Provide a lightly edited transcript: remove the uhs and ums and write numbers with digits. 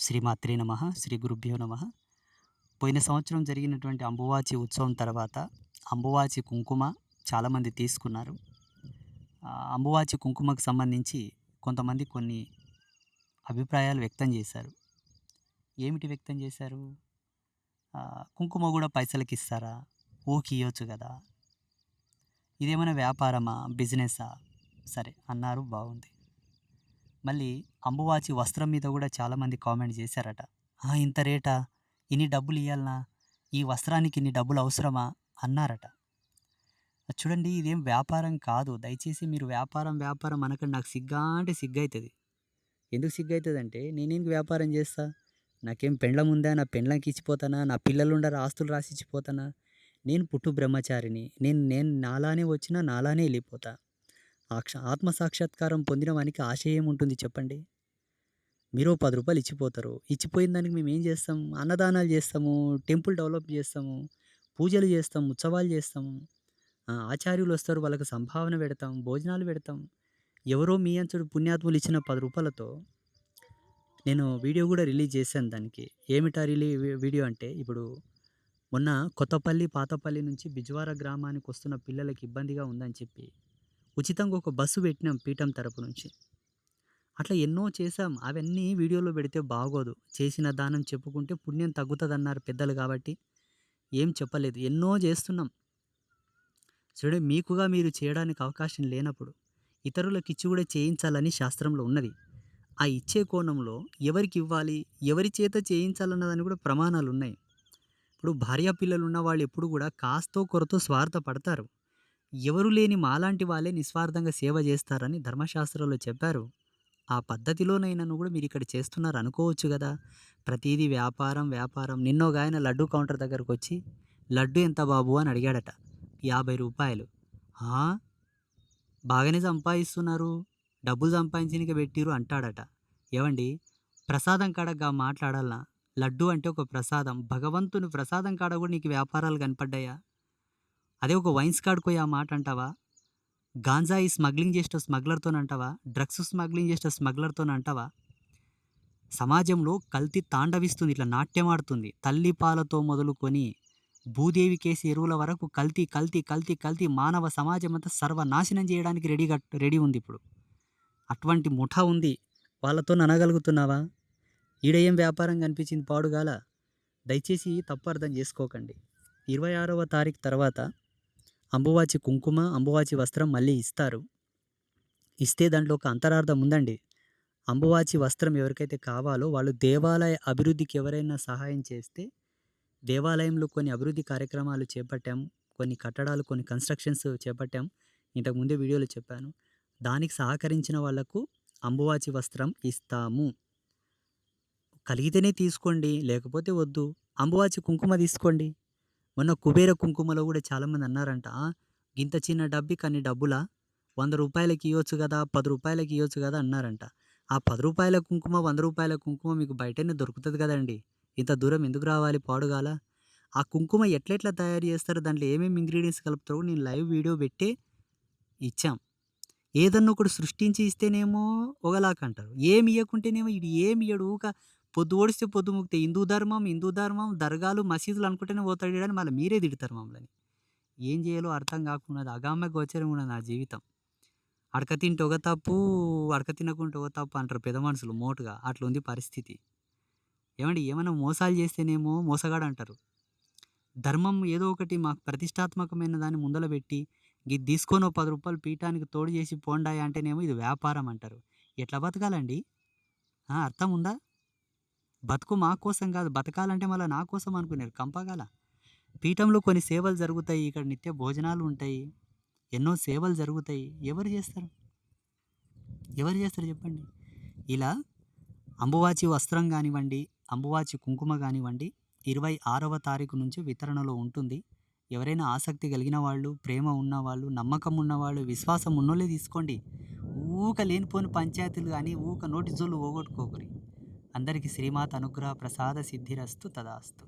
శ్రీమాత్రే నమః. శ్రీ గురుభ్యో నమః. పోయిన సంవత్సరం జరిగినటువంటి అంబువాచి ఉత్సవం తర్వాత అంబువాచి కుంకుమ చాలామంది తీసుకున్నారు. అంబువాచి కుంకుమకు సంబంధించి కొంతమంది కొన్ని అభిప్రాయాలు వ్యక్తం చేశారు. ఏమిటి వ్యక్తం చేశారు? కుంకుమ గూడా పైసలకిస్తారా? ఊకియ్యొచ్చు గదా! ఇదేమైనా వ్యాపారమా? బిజినెసా? సరే అన్నారు, బావుంది. మళ్ళీ అంబువాచి వస్త్రం మీద గూడా చాలామంది కామెంట్ చేశారట. ఇంత రేటా? ఇన్ని డబ్బులియ్యాల్నా? ఈ వస్త్రానికి ఇన్ని డబ్బులు అవసరమా? అన్నారట. చూడండి, ఇదేం వ్యాపారం కాదు. దయచేసి మీరు వ్యాపారం, వ్యాపారం అనకండి. నాకు సిగ్గా అంటే సిగ్గైతది. ఎందుకు సిగ్గైతదంటే నేనెందుకు వ్యాపారం చేస్తా? నాకేం పెండ్లముందా? నా పెండ్లంకి ఇచ్చిపోతానా? నా పిల్లలుండరా ఆస్తులు రాసిచ్చిపోతానా? నేను పుట్టు బ్రహ్మచారిని. నేను నేను నాలానే వచ్చినా నాలానే ఎళ్ళిపోతా. ఆత్మ సాక్షాత్కారం పొందిన వానికి ఆశ ఏముంటుంది చెప్పండి? మీరో రూ. 10 ఇచ్చిపోతారు. ఇచ్చిపోయిన దానికి మేమేం చేస్తాం? అన్నదానాలు చేస్తాము, టెంపుల్ డెవలప్ చేస్తాము, పూజలు చేస్తాం, ఉత్సవాలు చేస్తాము. ఆచార్యులొస్తారు, వాళ్ళకి సంభావన పెడతాం, భోజనాలు పెడతాం. ఎవరో మీ అంచుడు పుణ్యాత్ములు ఇచ్చిన రూ. 10 నేను వీడియో గూడా రిలీజ్ చేశాను దానికి. ఏమిటా వీడియో అంటే, ఇప్పుడు మొన్న కొత్తపల్లి, పాతపల్లి నుంచి బిజ్వార గ్రామానికొస్తున్న పిల్లలకి ఇబ్బందిగా ఉందని చెప్పి, ఉచితంగా ఒక బస్సు పెట్టినాం పీఠం తరపు నుంచి. అట్లా ఎన్నో చేశాం. అవన్నీ వీడియోలో పెడితే బాగోదు. చేసిన దానం చెప్పుకుంటే పుణ్యం తగ్గుతదన్నారు పెద్దలు కాబట్టి ఏం చెప్పలేదు. ఎన్నో చేస్తున్నాం. చూడండి, మీకుగా మీరు చేయడానికి అవకాశం లేనప్పుడు ఇతరులకిచ్చి కూడా చేయించాలని శాస్త్రంలో ఉన్నది. ఆ ఇచ్చే కోణంలో ఎవరికివ్వాలి, ఎవరి చేత చేయించాలన్నదానికి కూడా ప్రమాణాలున్నాయి. ఇప్పుడు భార్యా పిల్లలున్న వాళ్ళు ఎప్పుడు కూడా కాస్తో కొరతో స్వార్థపడతారు. ఎవరు లేని మాలాంటి వాళ్ళే నిస్వార్థంగా సేవ చేస్తారని ధర్మశాస్త్రంలో చెప్పారు. ఆ పద్ధతిలోనైనను కూడా మీరిక్కడ చేస్తున్నారు అనుకోవచ్చు గదా! ప్రతీదీ వ్యాపారం, వ్యాపారం. నిన్నొగాయన లడ్డూ కౌంటర్ దగ్గరకొచ్చి, "లడ్డు ఎంత బాబు" అని అడిగాడట. రూ. 50. "ఆ! బాగానే సంపాదిస్తున్నారు. డబ్బులు సంపాదించనీకే పెట్టిర్రు" అంటాడట. ఏవండీ, ప్రసాదం కాడ మాట్లాడాలనా? లడ్డు అంటే ఒక ప్రసాదం. భగవంతుని ప్రసాదం కాడ గూడా నీకు వ్యాపారాలు కనపడ్డాయా? అదే ఒక వైన్స్ కాడికి పోయి ఆ మాట అంటావా? గాంజాయి స్మగ్లింగ్ చేసేట స్మగ్లర్‌తోనంటావా? డ్రగ్స్ స్మగ్లింగ్ చేసేట స్మగ్లర్‌తోనంటావా? సమాజంలో కల్తీ తాండవిస్తుంది. ఇట్లా నాట్యమాడుతుంది. తల్లి పాలతో మొదలుకొని భూదేవి కేసి ఎరువుల వరకు కల్తీ, కల్తీ, కల్తీ, కల్తీ. మానవ సమాజమంతా సర్వనాశనం చేయడానికి రెడీ ఉందిప్పుడు. అటువంటి ముఠా ఉంది. వాళ్ళతోననగలుగుతున్నావా? ఈడ ఏం వ్యాపారం కనిపించింది పాడుగాల? దయచేసి తప్పు అర్థం చేసుకోకండి. 26వ తారీఖు తర్వాత అంబువాచి కుంకుమ, అంబువాచి వస్త్రం మళ్ళీ ఇస్తారు. ఇస్తే దాంట్లో ఒక అంతరార్థం ఉందండి. అంబువాచి వస్త్రం ఎవరికైతే కావాలో వాళ్ళు దేవాలయ అభివృద్ధికి ఎవరైనా సహాయం చేస్తే, దేవాలయంలో కొన్ని అభివృద్ధి కార్యక్రమాలు చేపట్టాం. కొన్ని కట్టడాలు, కొన్ని కన్‌స్ట్రక్షన్స్ చేపట్టాం. ఇంతకు ముందే వీడియోలో చెప్పాను. దానికి సహకరించిన వాళ్లకు అంబువాచి వస్త్రం ఇస్తాము. కలిగితేనే తీసుకోండి, లేకపోతే వద్దు. అంబువాచి కుంకుమ తీసుకోండి. మొన్న కుబేర కుంకుమలో కూడా చాలామంది అన్నారంట, "గింత చిన్న డబ్బికి అన్ని డబ్బులా? రూ. 100కి ఇయ్యొచ్చు గదా! రూ. 10కి ఇయ్యొచ్చు గదా!" అన్నారంట. ఆ రూ. 10 కుంకుమ, రూ. 100 కుంకుమ మీకు బయటనే దొరుకుతది కదండీ! ఇంత దూరం ఎందుకు రావాలి పాడుగాల? ఆ కుంకుమ ఎట్లెట్లా తయారు చేస్తారో, దాంట్లో ఏమేమి ఇంగ్రీడియెంట్స్ కలుపుతారో నేను లైవ్ వీడియో పెట్టే ఇచ్చాం. ఏదన్నా ఒకటి సృష్టించి ఇస్తేనేమో ఒకలాకంటారు. ఏమి ఇయ్యకుంటేనేమో ఈడు ఏమియ్యడు, పొద్దు పొడిస్తే పొద్దు ముక్తే హిందూ ధర్మం, హిందూ ధర్మం, దర్గాలు, మసీదులు అనుకుంటేనే పోతాడు ఈడని మళ్ళీ మీరే తిడతారు మమ్మల్ని. ఏం చేయాలో అర్థం కాకున్నది. అగామ్య గోచరంగా ఉన్నది నా జీవితం. అడక తింటే ఒక తప్పు, అడక తినకుంటే ఒక తప్పు అంటారు పెద్ద మనుషులు మోటుగా. అట్లుంది పరిస్థితి. ఏమండి, ఏమైనా మోసాలు చేస్తేనేమో మోసగాడంటారు. ధర్మం ఏదో ఒకటి మాకు ప్రతిష్టాత్మకమైన దాన్ని ముందల పెట్టి, గిది తీసుకొని ఓ రూ. 10 పీఠానికి తోడు చేసి పోండాయి అంటేనేమో ఇది వ్యాపారం అంటారు. ఎట్లా బతకాలండి? అర్థం ఉందా? బతుకు మా కోసం కాదు, బతకాలంటే మళ్ళీ నా కోసం అనుకున్నారు కంపగాల. పీఠంలో కొన్ని సేవలు జరుగుతాయి. ఇక్కడ నిత్య భోజనాలు ఉంటాయి. ఎన్నో సేవలు జరుగుతాయి. ఎవరు చేస్తారు? ఎవరు చేస్తారు చెప్పండి? ఇలా అంబువాచి వస్త్రం కానివ్వండి, అంబువాచి కుంకుమ కానివ్వండి, 26వ తారీఖు నుంచి వితరణలో ఉంటుంది. ఎవరైనా ఆసక్తి కలిగిన వాళ్ళు, ప్రేమ ఉన్నవాళ్ళు, నమ్మకం ఉన్నవాళ్ళు, విశ్వాసం ఉన్నోళ్ళే తీసుకోండి. లేనిపోని పంచాయతీలు కానీ, నోటి జోళ్ళు పోగొట్టుకోకురి. అందరికీ శ్రీమాత అనుగ్రహ ప్రసాద సిద్ధిరస్తు తదాస్తు.